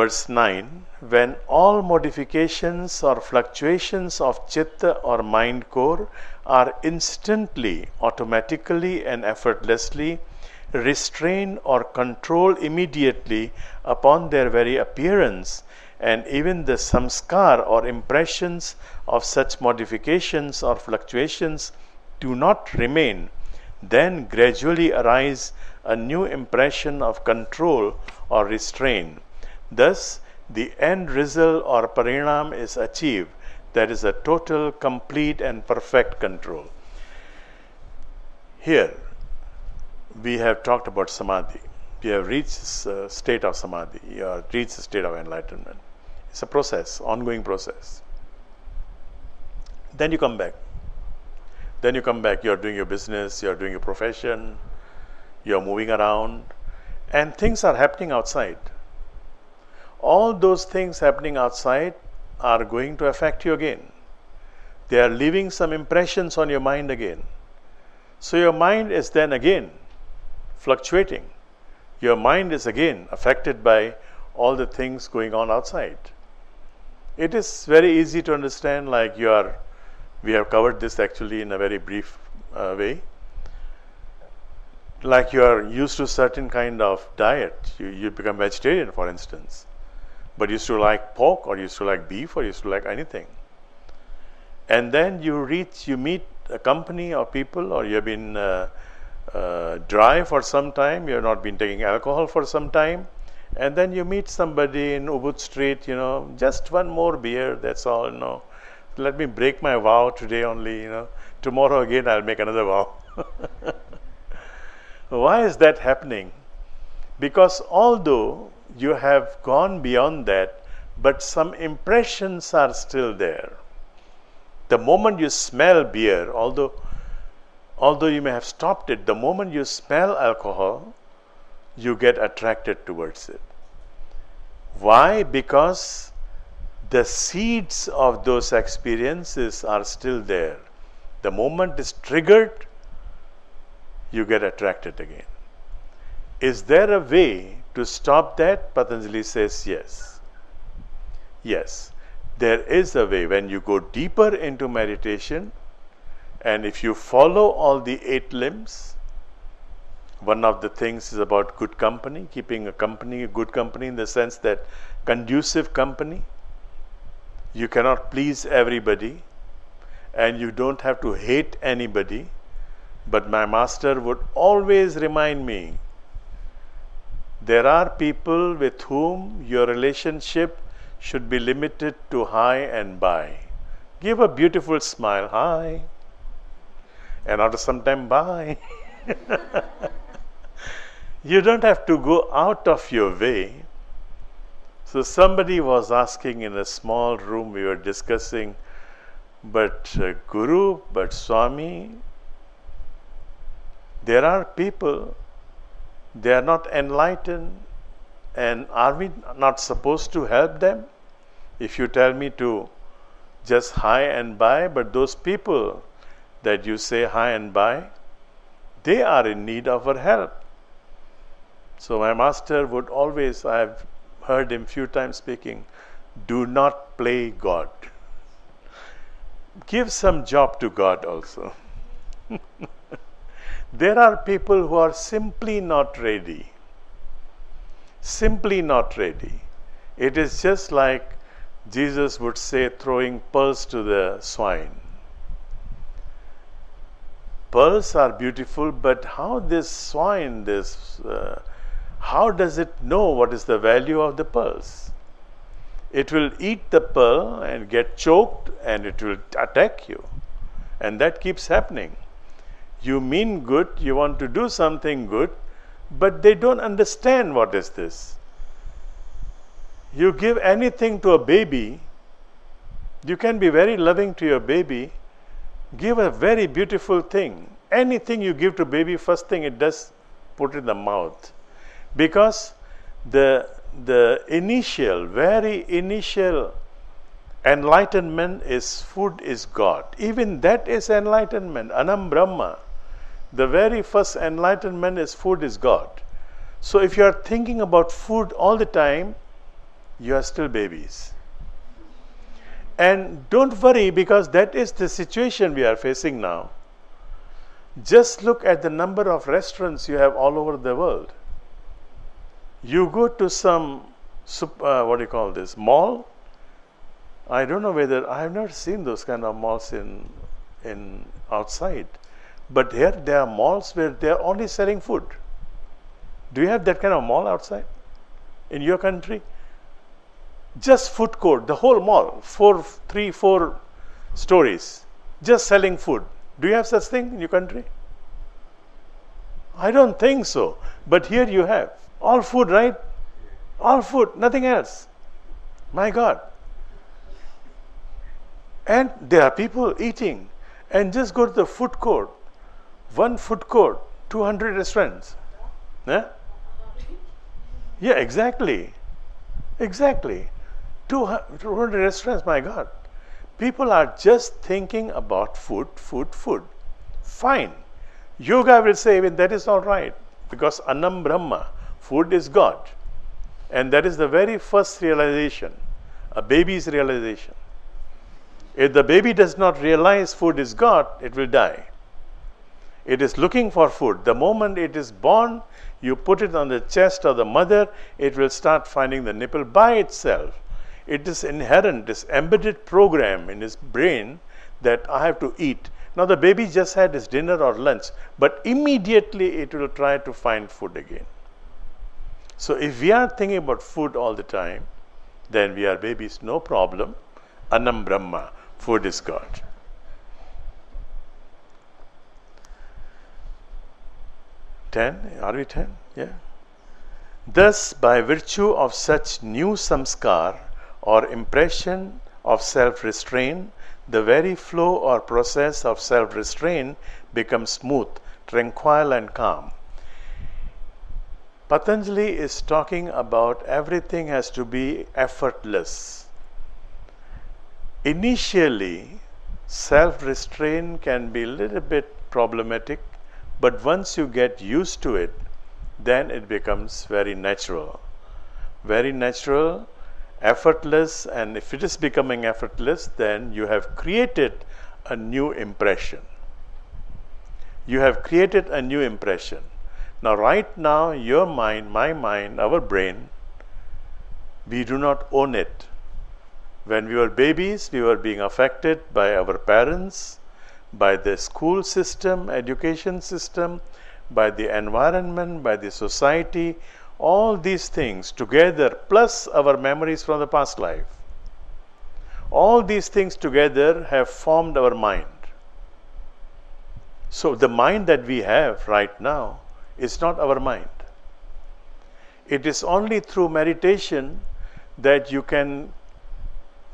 verse 9, when all modifications or fluctuations of chitta or mind core are instantly, automatically and effortlessly restrained or controlled immediately upon their very appearance, and even the samskar or impressions of such modifications or fluctuations do not remain, then gradually arise a new impression of control or restraint. Thus, the end result or parinam is achieved, that is a total, complete and perfect control. Here, we have talked about samadhi. We have reached this state of samadhi, you have reached the state of enlightenment. It's a process, ongoing process. Then you come back. Then you come back, you're doing your business, you're doing your profession, you're moving around, and things are happening outside. All those things happening outside are going to affect you again. They are leaving some impressions on your mind again. So your mind is then again fluctuating. Your mind is again affected by all the things going on outside. It is very easy to understand, like we have covered this actually in a very brief way. Like you are used to certain kind of diet, you become vegetarian, for instance, but used to like pork or used to like beef or used to like anything. And then you meet a company of people, or you have been dry for some time, you have not been taking alcohol for some time, and then you meet somebody in Ubud Street, just one more beer, that's all, let me break my vow today only, tomorrow again I'll make another vow. Why is that happening? Because although you have gone beyond that, but some impressions are still there. The moment you smell beer, although you may have stopped it, the moment you smell alcohol, you get attracted towards it. Why? Because the seeds of those experiences are still there. The moment it's triggered, you get attracted again. Is there a way to stop that? Patanjali says yes. Yes, there is a way. When you go deeper into meditation, and if you follow all the 8 limbs, one of the things is about good company, keeping a good company in the sense that conducive company. You cannot please everybody, and you don't have to hate anybody. But my master would always remind me, there are people with whom your relationship should be limited to hi and bye. Give a beautiful smile, hi, and after some time, bye. You don't have to go out of your way. So somebody was asking in a small room, we were discussing, but Guru, but Swami, there are people, they are not enlightened, and are we not supposed to help them? If you tell me to just hi and bye, but those people that you say hi and bye, they are in need of our help. So my master would always, I have heard him few times speaking, do not play God. Give some job to God also. There are people who are simply not ready. Simply not ready. It is just like Jesus would say, throwing pearls to the swine. Pearls are beautiful, but how this swine, how does it know what is the value of the pearls? It will eat the pearl and get choked, and it will attack you. And that keeps happening. You mean good, you want to do something good, but they don't understand what is this. You give anything to a baby, you can be very loving to your baby, give a very beautiful thing. Anything you give to baby, first thing it does, put in the mouth. Because the initial, very initial enlightenment is food is God. Even that is enlightenment, Anam Brahma. The very first enlightenment is food is God. So if you are thinking about food all the time, you are still babies. And don't worry, because that is the situation we are facing now. Just look at the number of restaurants you have all over the world. You go to some, mall. I don't know whether, I have never seen those kind of malls in outside. But here there are malls where they are only selling food. Do you have that kind of mall outside in your country? Just food court, the whole mall, 3, 4 stories, just selling food. Do you have such thing in your country? I don't think so. But here you have all food, right? All food, nothing else. My God. And there are people eating. And just go to the food court. One food court, 200 restaurants. Yeah, exactly. Exactly. 200 restaurants, my God. People are just thinking about food. Fine. Yoga will say, even that is all right. Because Annam Brahma, food is God. And that is the very first realization, a baby's realization. If the baby does not realize food is God, it will die. It is looking for food. The moment it is born, you put it on the chest of the mother, it will start finding the nipple by itself. It is inherent, this embedded program in his brain that I have to eat. Now the baby just had his dinner or lunch, but immediately it will try to find food again. So if we are thinking about food all the time, then we are babies, no problem. Annam Brahma, food is God. Are we 10? Yeah. Thus, by virtue of such new samskar or impression of self-restraint, the very flow or process of self-restraint becomes smooth, tranquil and calm. Patanjali is talking about everything has to be effortless. Initially, self-restraint can be a little bit problematic, but once you get used to it, then it becomes very natural. Very natural, effortless, and if it is becoming effortless, then you have created a new impression. You have created a new impression. Now, right now, your mind, my mind, our brain, we do not own it. When we were babies, we were being affected by our parents, by the school system, education system, by the environment, by the society, all these things together, plus our memories from the past life. All these things together have formed our mind. So the mind that we have right now is not our mind. It is only through meditation that you can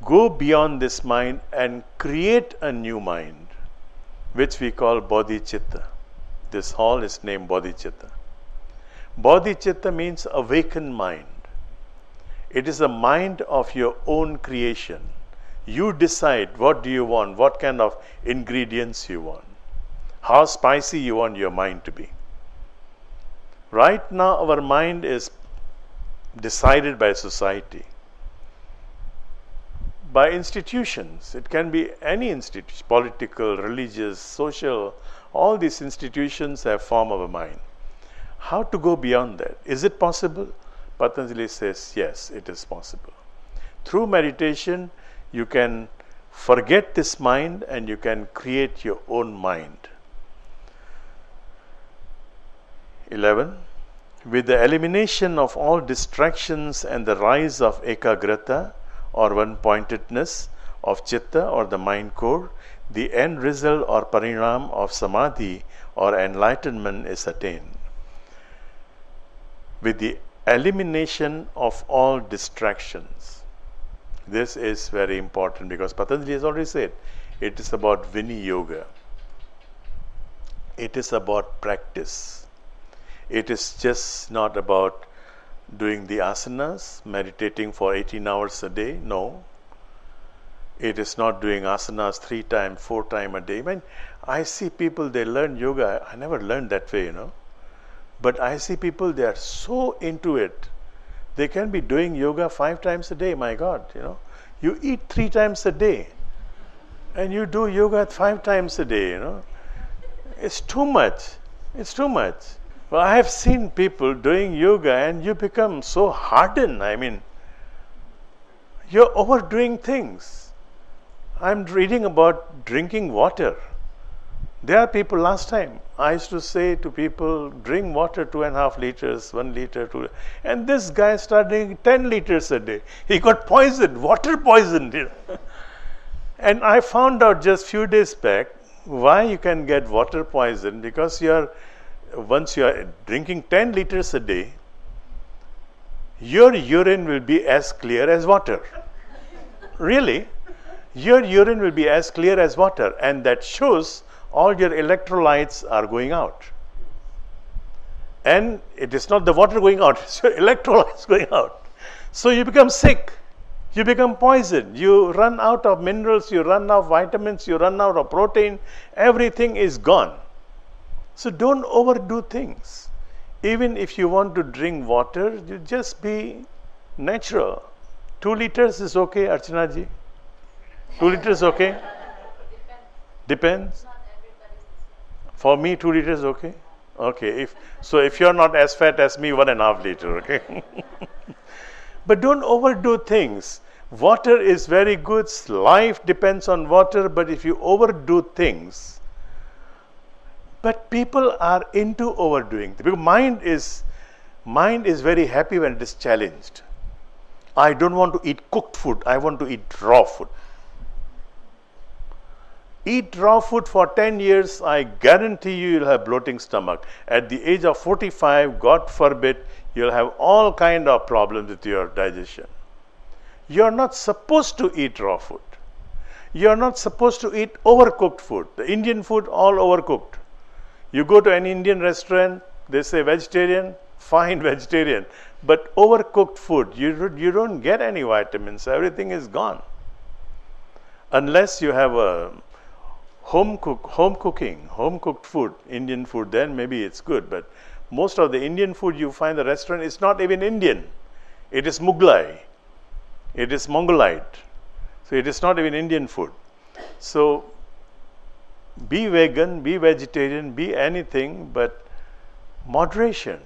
go beyond this mind and create a new mind, which we call bodhicitta. This hall is named bodhicitta. Bodhicitta means awakened mind. It is a mind of your own creation. You decide what do you want, what kind of ingredients you want, how spicy you want your mind to be. Right now our mind is decided by society, by institutions. It can be any institution, political, religious, social. All these institutions have formed our mind. How to go beyond that? Is it possible? Patanjali says, yes, it is possible. Through meditation, you can forget this mind and you can create your own mind. 11. With the elimination of all distractions and the rise of ekagrata, or one-pointedness of chitta or the mind core, the end result or parinam of samadhi or enlightenment is attained. With the elimination of all distractions. This is very important because Patanjali has already said it is about Vini Yoga. It is about practice. It is just not about doing the asanas, meditating for 18 hours a day. No. It is not doing asanas 3 times, 4 times a day. I see people, they learn yoga. I never learned that way, But I see people, they are so into it. They can be doing yoga 5 times a day, my God, You eat 3 times a day and you do yoga 5 times a day, It's too much. It's too much. Well, I have seen people doing yoga and you become so hardened. I mean, you're overdoing things. I'm reading about drinking water. There are people, last time, I used to say to people, drink water 2.5 liters, 1 liter, 2. And this guy started drinking 10 liters a day. He got poisoned, water poisoned. And I found out just few days back why you can get water poison, because once you are drinking 10 liters a day, your urine will be as clear as water. Really? Your urine will be as clear as water, and that shows all your electrolytes are going out. And it is not the water going out, it's your electrolytes going out. So you become sick, you become poisoned, you run out of minerals, you run out of vitamins, you run out of protein, everything is gone. So don't overdo things. Even if you want to drink water, you just be natural. 2 liters is okay, Archana ji? 2 liters okay? Depends. For me, 2 liters okay? Okay. If you're not as fat as me, 1.5 liter, okay? But don't overdo things. Water is very good. Life depends on water, but if you overdo things, but people are into overdoing. Because mind is very happy when it is challenged. I don't want to eat cooked food. I want to eat raw food. Eat raw food for 10 years, I guarantee you'll have bloating stomach. At the age of 45, God forbid, you'll have all kind of problems with your digestion. You're not supposed to eat raw food. You're not supposed to eat overcooked food. The Indian food, all overcooked. You go to an Indian restaurant, they say vegetarian, fine, vegetarian. But overcooked food, you don't get any vitamins. Everything is gone. Unless you have a home cooked food, Indian food, then maybe it's good. But most of the Indian food you find in the restaurant is not even Indian. It is Mughlai. It is Mongolite. So it is not even Indian food. So be vegan, be vegetarian, be anything, but moderation.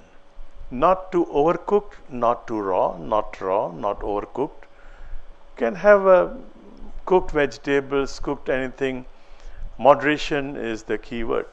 Not too overcooked, not too raw, not overcooked. Can have cooked vegetables, cooked anything. Moderation is the key word.